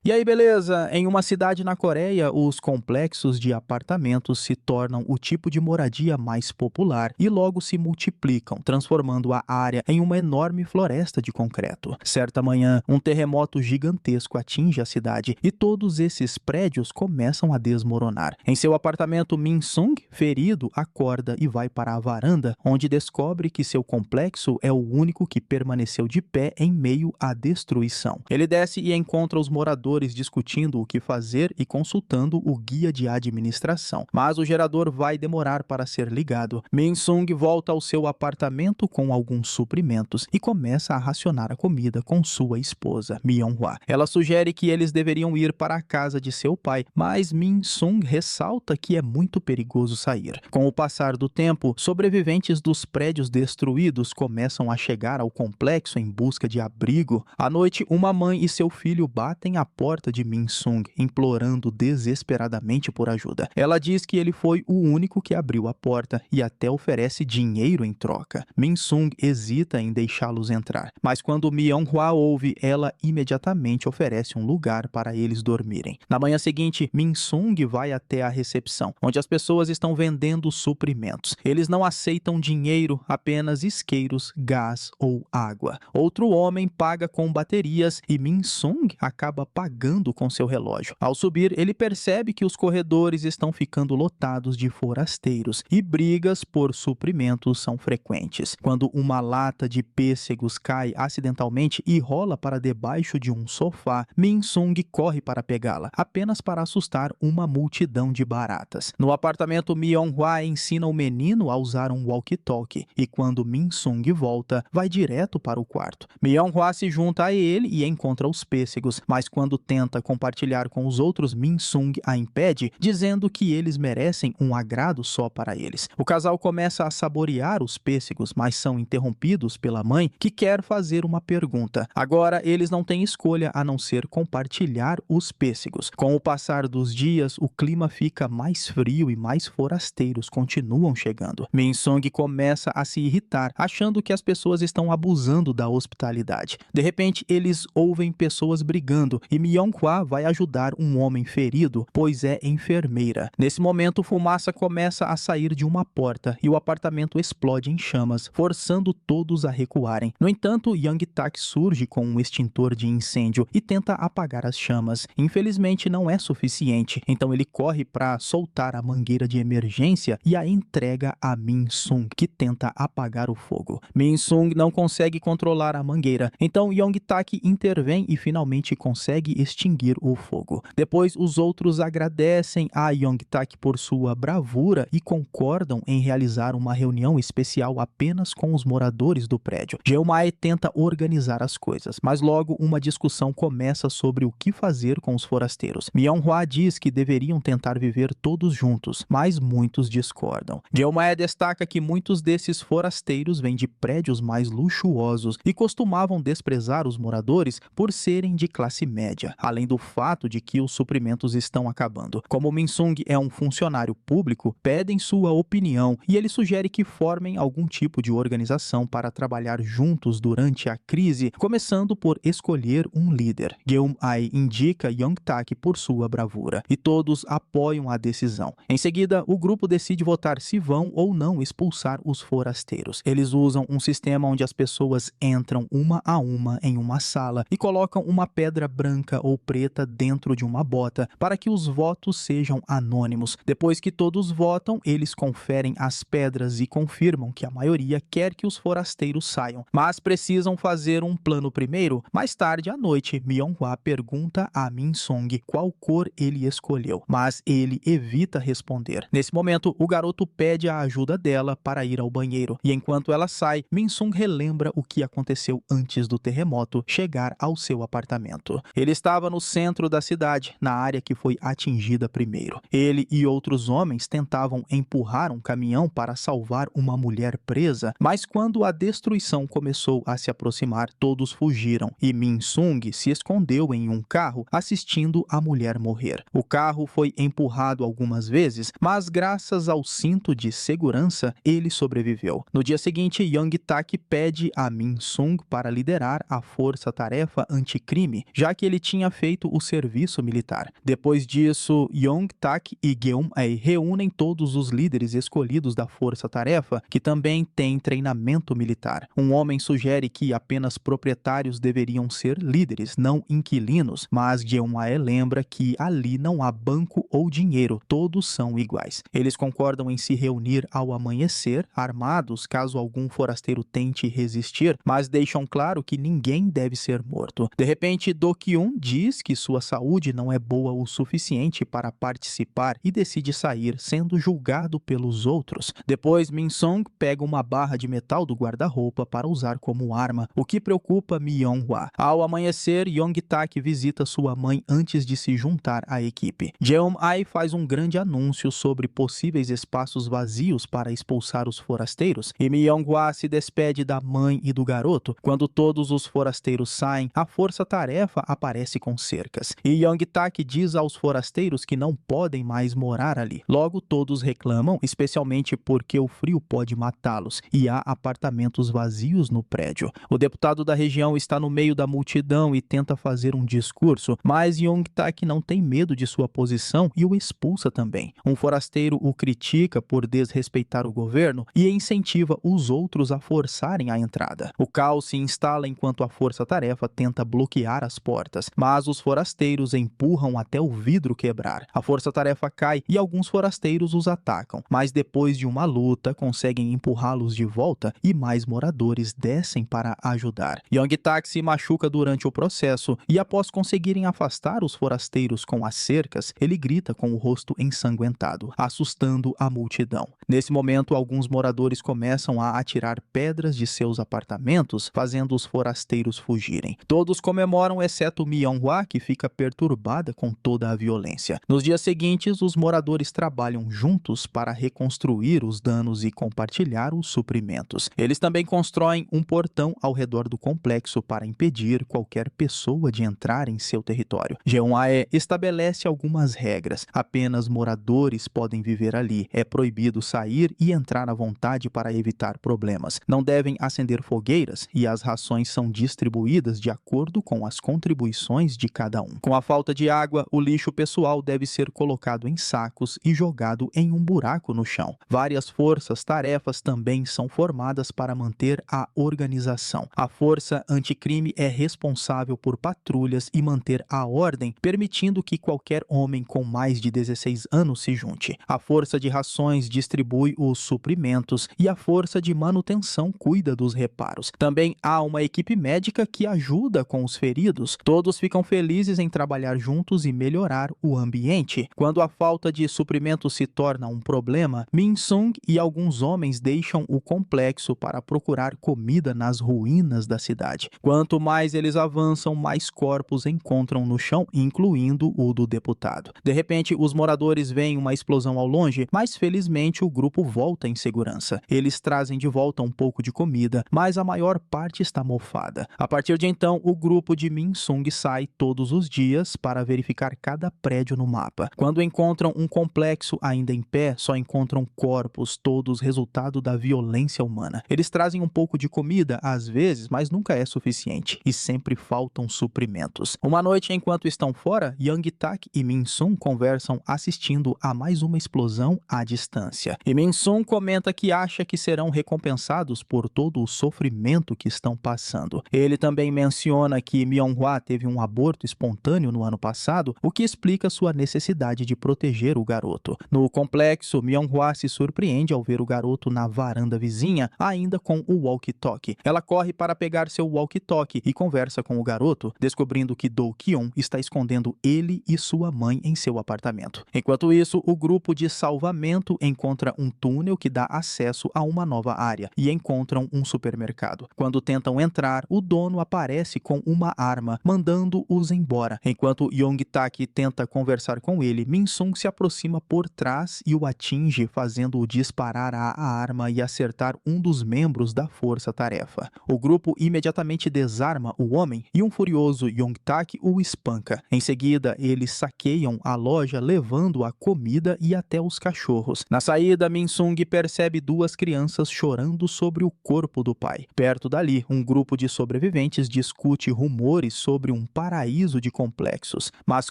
E aí, beleza? Em uma cidade na Coreia, os complexos de apartamentos se tornam o tipo de moradia mais popular e logo se multiplicam, transformando a área em uma enorme floresta de concreto. Certa manhã, um terremoto gigantesco atinge a cidade e todos esses prédios começam a desmoronar. Em seu apartamento, Min Sung, ferido, acorda e vai para a varanda, onde descobre que seu complexo é o único que permaneceu de pé em meio à destruição. Ele desce e encontra os moradores discutindo o que fazer e consultando o guia de administração. Mas o gerador vai demorar para ser ligado. Min Sung volta ao seu apartamento com alguns suprimentos e começa a racionar a comida com sua esposa, Myung-hwa. Ela sugere que eles deveriam ir para a casa de seu pai, mas Min Sung ressalta que é muito perigoso sair. Com o passar do tempo, sobreviventes dos prédios destruídos começam a chegar ao complexo em busca de abrigo. À noite, uma mãe e seu filho batem à porta de Min Sung, implorando desesperadamente por ajuda. Ela diz que ele foi o único que abriu a porta e até oferece dinheiro em troca. Min Sung hesita em deixá-los entrar, mas quando Myung-hwa ouve, ela imediatamente oferece um lugar para eles dormirem. Na manhã seguinte, Min Sung vai até a recepção, onde as pessoas estão vendendo suprimentos. Eles não aceitam dinheiro, apenas isqueiros, gás ou água. Outro homem paga com baterias e Min Sung acaba pagando com seu relógio. Ao subir, ele percebe que os corredores estão ficando lotados de forasteiros e brigas por suprimentos são frequentes. Quando uma lata de pêssegos cai acidentalmente e rola para debaixo de um sofá, Min Sung corre para pegá-la, apenas para assustar uma multidão de baratas. No apartamento, Myung-hwa ensina o menino a usar um walkie-talkie e quando Min Sung volta, vai direto para o quarto. Myung-hwa se junta a ele e encontra os pêssegos, mas quando tenta compartilhar com os outros, Min Sung a impede, dizendo que eles merecem um agrado só para eles. O casal começa a saborear os pêssegos, mas são interrompidos pela mãe, que quer fazer uma pergunta. Agora, eles não têm escolha a não ser compartilhar os pêssegos. Com o passar dos dias, o clima fica mais frio e mais forasteiros continuam chegando. Min Sung começa a se irritar, achando que as pessoas estão abusando da hospitalidade. De repente, eles ouvem pessoas brigando e Myung-hwa vai ajudar um homem ferido, pois é enfermeira. Nesse momento, fumaça começa a sair de uma porta e o apartamento explode em chamas, forçando todos a recuarem. No entanto, Young-tak surge com um extintor de incêndio e tenta apagar as chamas. Infelizmente, não é suficiente, então ele corre para soltar a mangueira de emergência e a entrega a Min Sung, que tenta apagar o fogo. Min Sung não consegue controlar a mangueira, então Young-tak intervém e finalmente consegue extinguir o fogo. Depois, os outros agradecem a Young-tak por sua bravura e concordam em realizar uma reunião especial apenas com os moradores do prédio. Jeomae tenta organizar as coisas, mas logo uma discussão começa sobre o que fazer com os forasteiros. Myung-hwa diz que deveriam tentar viver todos juntos, mas muitos discordam. Jeomae destaca que muitos desses forasteiros vêm de prédios mais luxuosos e costumavam desprezar os moradores por serem de classe média, além do fato de que os suprimentos estão acabando. Como Min Sung é um funcionário público, pedem sua opinião e ele sugere que formem algum tipo de organização para trabalhar juntos durante a crise, começando por escolher um líder. Geum-ai indica Young-tak por sua bravura e todos apoiam a decisão. Em seguida, o grupo decide votar se vão ou não expulsar os forasteiros. Eles usam um sistema onde as pessoas entram uma a uma em uma sala e colocam uma pedra branca ou preta dentro de uma bota para que os votos sejam anônimos. Depois que todos votam, eles conferem as pedras e confirmam que a maioria quer que os forasteiros saiam, mas precisam fazer um plano primeiro. Mais tarde à noite, Myung-hwa pergunta a Min Sung qual cor ele escolheu, mas ele evita responder. Nesse momento, o garoto pede a ajuda dela para ir ao banheiro, e enquanto ela sai, Min Sung relembra o que aconteceu antes do terremoto chegar ao seu apartamento. Ele estava no centro da cidade, na área que foi atingida primeiro. Ele e outros homens tentavam empurrar um caminhão para salvar uma mulher presa, mas quando a destruição começou a se aproximar, todos fugiram e Min Sung se escondeu em um carro assistindo a mulher morrer. O carro foi empurrado algumas vezes, mas graças ao cinto de segurança, ele sobreviveu. No dia seguinte, Young-tak pede a Min Sung para liderar a força-tarefa anticrime, já que ele tinha feito o serviço militar. Depois disso, Yong-tak e Geum-ae reúnem todos os líderes escolhidos da força-tarefa, que também têm treinamento militar. Um homem sugere que apenas proprietários deveriam ser líderes, não inquilinos, mas Geum-ae lembra que ali não há banco ou dinheiro, todos são iguais. Eles concordam em se reunir ao amanhecer, armados caso algum forasteiro tente resistir, mas deixam claro que ninguém deve ser morto. De repente, Do-kyun diz que sua saúde não é boa o suficiente para participar e decide sair, sendo julgado pelos outros. Depois, Min-sung pega uma barra de metal do guarda-roupa para usar como arma, o que preocupa Myung-hwa. Ao amanhecer, Yong-tak visita sua mãe antes de se juntar à equipe. Jeon-ae faz um grande anúncio sobre possíveis espaços vazios para expulsar os forasteiros, e Myung-hwa se despede da mãe e do garoto. Quando todos os forasteiros saem, a força-tarefa aparece com cercas, e Yong-tak diz aos forasteiros que não podem mais morar ali. Logo, todos reclamam, especialmente porque o frio pode matá-los, e há apartamentos vazios no prédio. O deputado da região está no meio da multidão e tenta fazer um discurso, mas Yong-tak não tem medo de sua posição e o expulsa também. Um forasteiro o critica por desrespeitar o governo e incentiva os outros a forçarem a entrada. O caos se instala enquanto a força-tarefa tenta bloquear as portas, mas os forasteiros empurram até o vidro quebrar. A força-tarefa cai e alguns forasteiros os atacam, mas depois de uma luta conseguem empurrá-los de volta e mais moradores descem para ajudar. Yong-tak se machuca durante o processo e após conseguirem afastar os forasteiros com as cercas, ele grita com o rosto ensanguentado, assustando a multidão. Nesse momento, alguns moradores começam a atirar pedras de seus apartamentos, fazendo os forasteiros fugirem. Todos comemoram, exceto Myung-hwa, que fica perturbada com toda a violência. Nos dias seguintes, os moradores trabalham juntos para reconstruir os danos e compartilhar os suprimentos. Eles também constroem um portão ao redor do complexo para impedir qualquer pessoa de entrar em seu território. Jeon-ae estabelece algumas regras. Apenas moradores podem viver ali. É proibido sair e entrar à vontade para evitar problemas. Não devem acender fogueiras e as rações são distribuídas de acordo com as contribuições de cada um. Com a falta de água, o lixo pessoal deve ser colocado em sacos e jogado em um buraco no chão. Várias forças-tarefas também são formadas para manter a organização. A força anticrime é responsável por patrulhas e manter a ordem, permitindo que qualquer homem com mais de 16 anos se junte. A força de rações distribui os suprimentos e a força de manutenção cuida dos reparos. Também há uma equipe médica que ajuda com os feridos. Todos ficam felizes em trabalhar juntos e melhorar o ambiente. Quando a falta de suprimentos se torna um problema, Min-sung e alguns homens deixam o complexo para procurar comida nas ruínas da cidade. Quanto mais eles avançam, mais corpos encontram no chão, incluindo o do deputado. De repente, os moradores veem uma explosão ao longe, mas felizmente o grupo volta em segurança. Eles trazem de volta um pouco de comida, mas a maior parte está mofada. A partir de então, o grupo de Min-sung sai todos os dias para verificar cada prédio no mapa. Quando encontram um complexo ainda em pé, só encontram corpos, todos resultado da violência humana. Eles trazem um pouco de comida, às vezes, mas nunca é suficiente, e sempre faltam suprimentos. Uma noite, enquanto estão fora, Yong-tak e Min-sung conversam assistindo a mais uma explosão à distância. E Min-sung comenta que acha que serão recompensados por todo o sofrimento que estão passando. Ele também menciona que Myung-hwa teve um aborto espontâneo no ano passado, o que explica sua necessidade de proteger o garoto. No complexo, Myung-hwa se surpreende ao ver o garoto na varanda vizinha, ainda com o walkie-talkie. Ela corre para pegar seu walkie-talkie e conversa com o garoto, descobrindo que Do-kyun está escondendo ele e sua mãe em seu apartamento. Enquanto isso, o grupo de salvamento encontra um túnel que dá acesso a uma nova área e encontram um supermercado. Quando tentam entrar, o dono aparece com uma arma, mandando-os embora. Enquanto Yong-tak tenta conversar com ele, Min-sung se aproxima por trás e o atinge, fazendo-o disparar a arma e acertar um dos membros da força-tarefa. O grupo imediatamente desarma o homem e um furioso Yong-tak o espanca. Em seguida, eles saqueiam a loja loja levando a comida e até os cachorros. Na saída, Min-sung percebe duas crianças chorando sobre o corpo do pai. Perto dali, um grupo de sobreviventes discute rumores sobre um paraíso de complexos, mas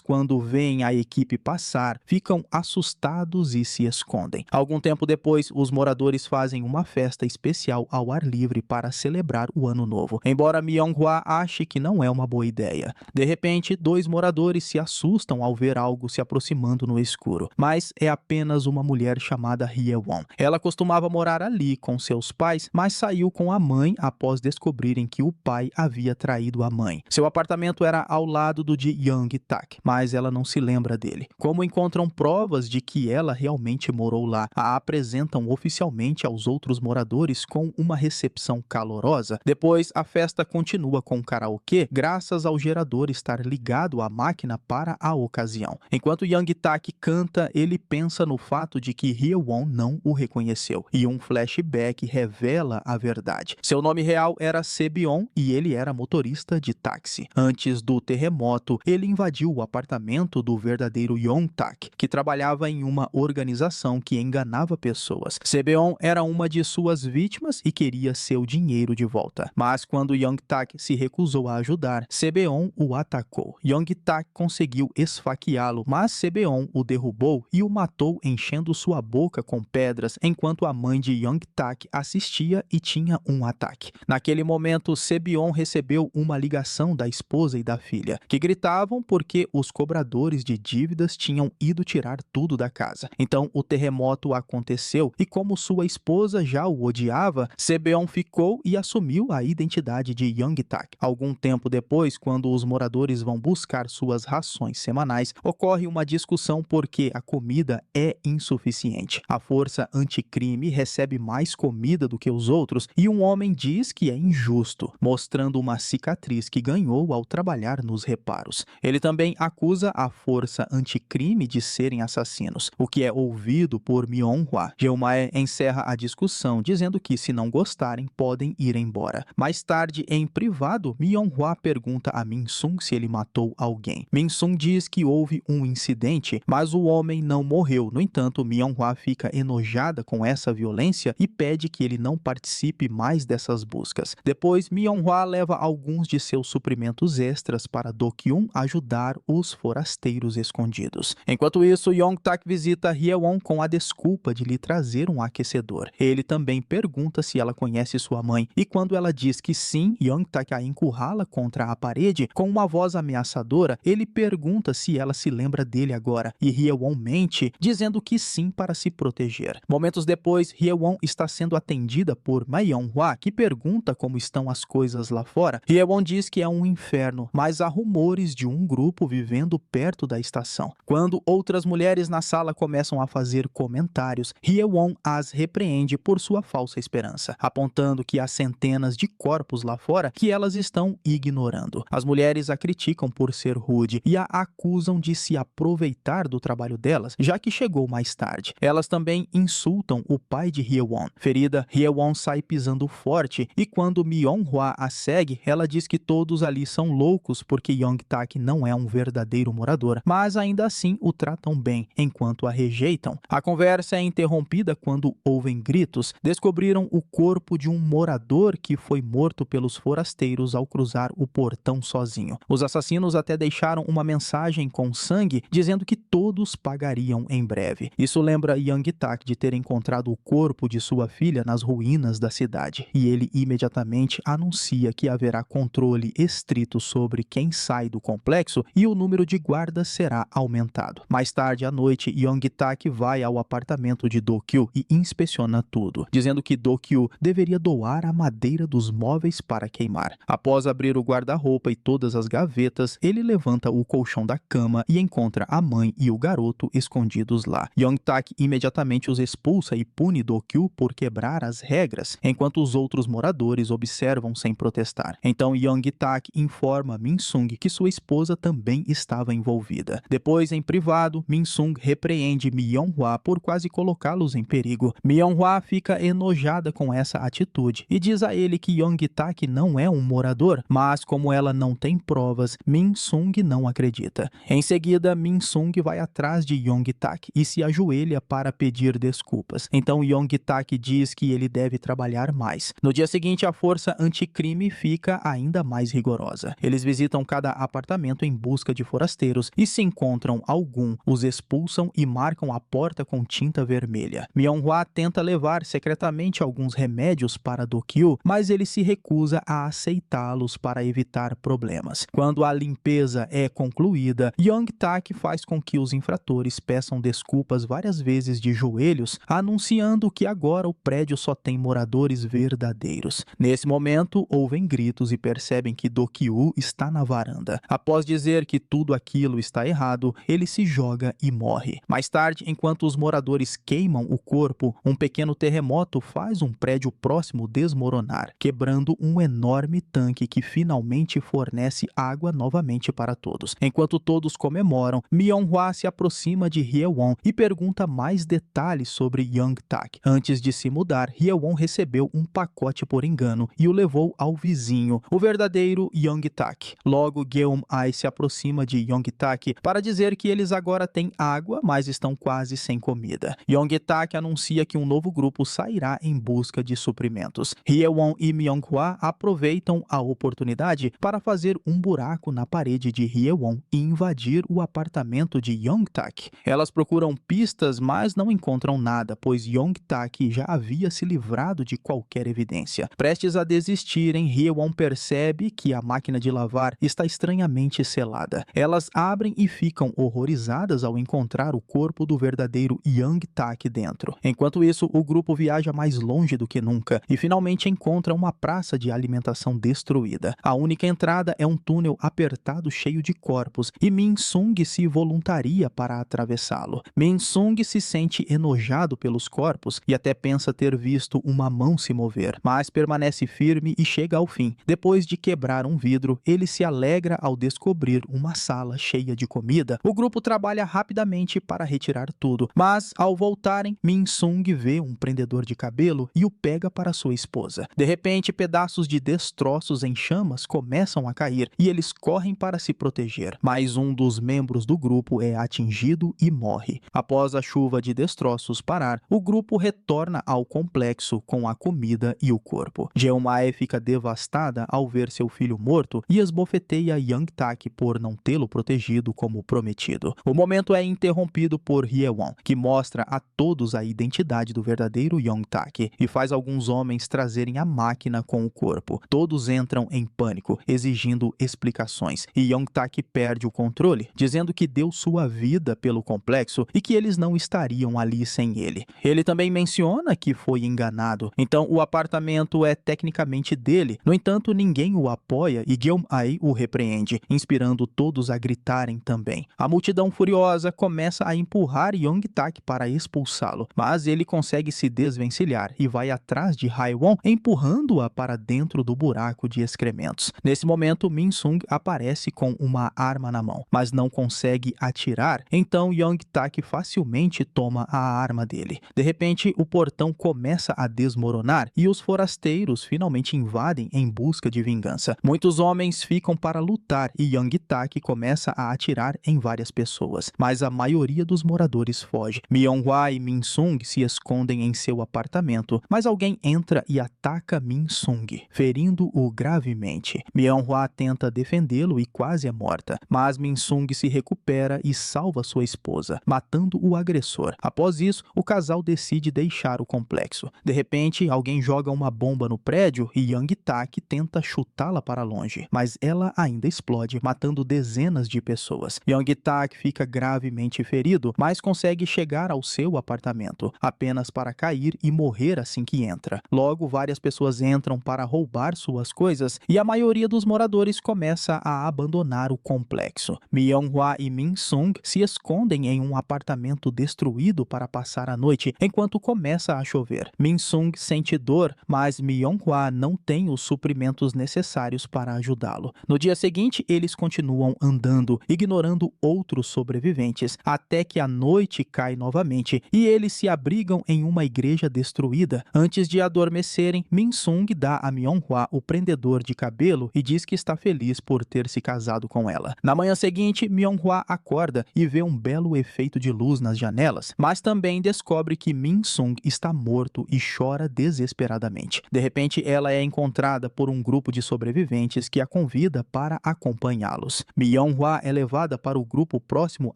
quando veem a equipe passar, ficam assustados e se escondem. Algum tempo depois, os moradores fazem uma festa especial ao ar livre para celebrar o ano novo, embora Myung-hwa ache que não é uma boa ideia. De repente, dois moradores se assustam ao ver algo se aproximando no escuro, mas é apenas uma mulher chamada Hye-won. Ela costumava morar ali com seus pais, mas saiu com a mãe após descobrirem que o pai havia traído a mãe. Seu apartamento era ao lado do de Young-tak, mas ela não se lembra dele. Como encontram provas de que ela realmente morou lá, a apresentam oficialmente aos outros moradores com uma recepção calorosa. Depois, a festa continua com karaokê, graças ao gerador estar ligado à máquina para a ocasião. Enquanto Young-tak canta, ele pensa no fato de que Hye-won não o reconheceu, e um flashback revela a verdade. Seu nome real era Se-byung e ele era motorista de táxi. Antes do terremoto, ele invadiu o apartamento do verdadeiro Yong-tak, que trabalhava em uma organização que enganava pessoas. Se-byung era uma de suas vítimas e queria seu dinheiro de volta. Mas quando Young-tak se recusou a ajudar, Se-byung o atacou. Young-tak conseguiu esfaqueá-lo, mas Se-byung o derrubou e o matou enchendo sua boca com pedras, enquanto a mãe de Young-tak assistia e tinha um ataque. Naquele momento, Se-byung recebeu uma ligação da esposa e da filha, que gritavam porque os cobradores de dívidas tinham ido tirar tudo da casa. Então, o terremoto aconteceu e como sua esposa já o odiava, Se-byung ficou e assumiu a identidade de Young-tak. Algum tempo depois, quando os moradores vão buscar suas rações semanais, ocorre uma discussão porque a comida é insuficiente. A força anticrime recebe mais comida do que os outros e um homem diz que é injusto, mostrando uma cicatriz que ganhou ao trabalhar nos reparos. Ele também acusa a força anticrime de serem assassinos, o que é ouvido por Myung-hwa. Jeon-mae encerra a discussão dizendo que se não gostarem, podem ir embora. Mais tarde, em privado, Myung-hwa pergunta a Min-sung se ele matou alguém. Min-sung diz que houve um incidente, mas o homem não morreu. No entanto, Myung-hwa fica enojada com essa violência e pede que ele não participe mais dessas buscas. Depois, Myung-hwa leva alguns de seus suprimentos extras para Do-kyun ajudar os forasteiros escondidos. Enquanto isso, Young-tak visita Hye-won com a desculpa de lhe trazer um aquecedor. Ele também pergunta se ela conhece sua mãe e quando ela diz que sim, Young-tak a encurrala contra a parede com uma voz ameaçadora. Ele pergunta se ela se lembra dele agora e Hye-won mente, dizendo que sim para se proteger. Momentos depois, Hye-won está sendo atendida por Myung-hwa, que pergunta como estão as coisas lá fora. Hye-won diz que é um inferno, mas há rumores de um grupo vivendo perto da estação. Quando outras mulheres na sala começam a fazer comentários, Hye-won as repreende por sua falsa esperança, apontando que há centenas de corpos lá fora que elas estão ignorando. As mulheres a criticam por ser rude e a acusam de se aproveitar do trabalho delas, já que chegou mais tarde. Elas também insultam o pai de Hye-won. Ferida, Hye-won sai pisando forte e quando Myung-hwa a segue, ela diz que todos ali são loucos porque Young-tak não é um verdadeiro morador, mas ainda assim o tratam bem, enquanto a rejeitam. A conversa é interrompida quando ouvem gritos. Descobriram o corpo de um morador que foi morto pelos forasteiros ao cruzar o portão sozinho. Os assassinos até deixaram uma mensagem com sangue dizendo que todos pagariam em breve. Isso lembra Young-tak de ter encontrado o corpo de sua filha nas ruínas da cidade, e ele imediatamente anuncia que haverá controle estrito sobre quem sai do complexo e o número de guardas será aumentado. Mais tarde à noite, Young-tak vai ao apartamento de Do-kyu e inspeciona tudo, dizendo que Do-kyu deveria doar a madeira dos móveis para queimar. Após abrir o guarda-roupa e todas as gavetas, ele levanta o colchão da cama e encontra a mãe e o garoto escondidos lá. Young-tak imediatamente os expulsa e pune Do-kyu por quebrar as regras, enquanto os outros moradores observam sem protestar. Então Young-tak informa Min-sung que sua esposa também estava envolvida. Depois, em privado, Min-sung repreende Myung-hwa por quase colocá-los em perigo. Myung-hwa fica enojada com essa atitude e diz a ele que Young-tak não é um morador, mas como ela não tem provas, Min-sung não acredita. Em seguida, Min-sung vai atrás de Yong-tak e se ajoelha para pedir desculpas. Então Yong-tak diz que ele deve trabalhar mais. No dia seguinte, a força anticrime fica ainda mais rigorosa. Eles visitam cada apartamento em busca de forasteiros e, se encontram algum, os expulsam e marcam a porta com tinta vermelha. Myung-hwa tenta levar secretamente alguns remédios para Do-kyu, mas ele se recusa a aceitá-los para evitar problemas. Quando a limpeza é concluída, Yong-tak faz com que os infratores peçam desculpas várias vezes de joelhos, anunciando que agora o prédio só tem moradores verdadeiros. Nesse momento, ouvem gritos e percebem que Do-kyu está na varanda. Após dizer que tudo aquilo está errado, ele se joga e morre. Mais tarde, enquanto os moradores queimam o corpo, um pequeno terremoto faz um prédio próximo desmoronar, quebrando um enorme tanque que finalmente fornece água novamente para todos. Enquanto todos comemoram, Myung-hwa se aproxima de Hye-won e pergunta mais detalhes sobre Young-tak. Antes de se mudar, Hye-won recebeu um pacote por engano e o levou ao vizinho, o verdadeiro Young-tak. Logo, Geum-ai se aproxima de Young-tak para dizer que eles agora têm água, mas estão quase sem comida. Young-tak anuncia que um novo grupo sairá em busca de suprimentos. Hye-won e Myung-hwa aproveitam a oportunidade para fazer um buraco na parede de Hye-won e invadir o apartamento de Young-tak. Elas procuram pistas, mas não encontram nada, pois Young-tak já havia se livrado de qualquer evidência. Prestes a desistirem, Hye-won percebe que a máquina de lavar está estranhamente selada. Elas abrem e ficam horrorizadas ao encontrar o corpo do verdadeiro Young-tak dentro. Enquanto isso, o grupo viaja mais longe do que nunca e finalmente encontra uma praça de alimentação destruída. A única entrada é um túnel apertado cheio de corpos e Min-sung se voluntaria para atravessá-lo. Min-sung se sente enojado pelos corpos e até pensa ter visto uma mão se mover, mas permanece firme e chega ao fim. Depois de quebrar um vidro, ele se alegra ao descobrir uma sala cheia de comida. O grupo trabalha rapidamente para retirar tudo, mas ao voltarem, Min-sung vê um prendedor de cabelo e o pega para sua esposa. De repente, pedaços de destroços em chamas começam a cair e eles correm para se proteger, mas um dos membros do grupo é atingido e morre. Após a chuva de destroços parar, o grupo retorna ao complexo com a comida e o corpo. Jeon-ae fica devastada ao ver seu filho morto e esbofeteia Young-tak por não tê-lo protegido como prometido. O momento é interrompido por Hye-won, que mostra a todos a identidade do verdadeiro Young-tak e faz alguns homens trazerem a máquina com o corpo. Todos entram em pânico, exigindo explicações, e Young-tak perde o controle, dizendo que deu sua vida pelo complexo e que eles não estariam ali sem ele. Ele também menciona que foi enganado, então o apartamento é tecnicamente dele. No entanto, ninguém o apoia e Geum-ae o repreende, inspirando todos a gritarem também. A multidão furiosa começa a empurrar Young-tak para expulsá-lo, mas ele consegue se desvencilhar e vai atrás de Hye-won, empurrando-a para dentro do buraco de excrementos. Nesse momento, Min-sung aparece com uma arma na mão, mas não consegue atirar, então Young-tak facilmente toma a arma dele. De repente, o portão começa a desmoronar e os forasteiros finalmente invadem em busca de vingança. Muitos homens ficam para lutar e Young-tak começa a atirar em várias pessoas, mas a maioria dos moradores foge. Myung-hwa e Min-sung se escondem em seu apartamento, mas alguém entra e ataca Min-sung, ferindo-o gravemente. Myung-hwa tenta defendê-lo e quase é morta, mas Min-sung se recupera e salva sua esposa, matando o agressor. Após isso, o casal decide deixar o complexo. De repente, alguém joga uma bomba no prédio e Young-tak tenta chutá-la para longe, mas ela ainda explode, matando dezenas de pessoas. Young-tak fica gravemente ferido, mas consegue chegar ao seu apartamento, apenas para cair e morrer assim que entra. Logo, várias pessoas entram para roubar suas coisas e a maioria dos moradores começa a abandonar o complexo. Myung-hwa e Min-sung se escondem em um apartamento destruído para passar a noite, enquanto começa a chover. Min-sung sente dor, mas Myung-hwa não tem os suprimentos necessários para ajudá-lo. No dia seguinte, eles continuam andando, ignorando outros sobreviventes, até que a noite cai novamente e eles se abrigam em uma igreja destruída. Antes de adormecerem, Min-sung dá a Myung-hwa o prendedor de cabelo e diz que está feliz por ter se casado com ela. Na manhã seguinte, Myung-hwa acorda e vê um belo efeito de luz nas janelas, mas também descobre que Min Sung está morto e chora desesperadamente. De repente, ela é encontrada por um grupo de sobreviventes que a convida para acompanhá-los. Myung-hwa é levada para o grupo próximo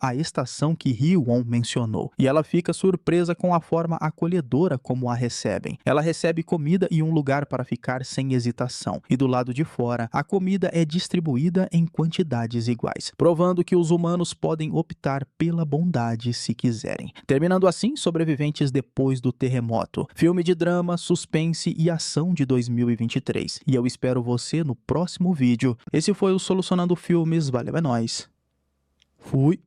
à estação que Hee-won mencionou, e ela fica surpresa com a forma acolhedora como a recebem. Ela recebe comida e um lugar para ficar sem hesitação, e do lado de fora, a comida é distribuída em quantidades iguais, provando que os humanos podem optar pela bondade se quiserem. Terminando assim, Sobreviventes Depois do Terremoto, filme de drama, suspense e ação de 2023. E eu espero você no próximo vídeo. Esse foi o Solucionando Filmes, valeu, é nóis. Fui!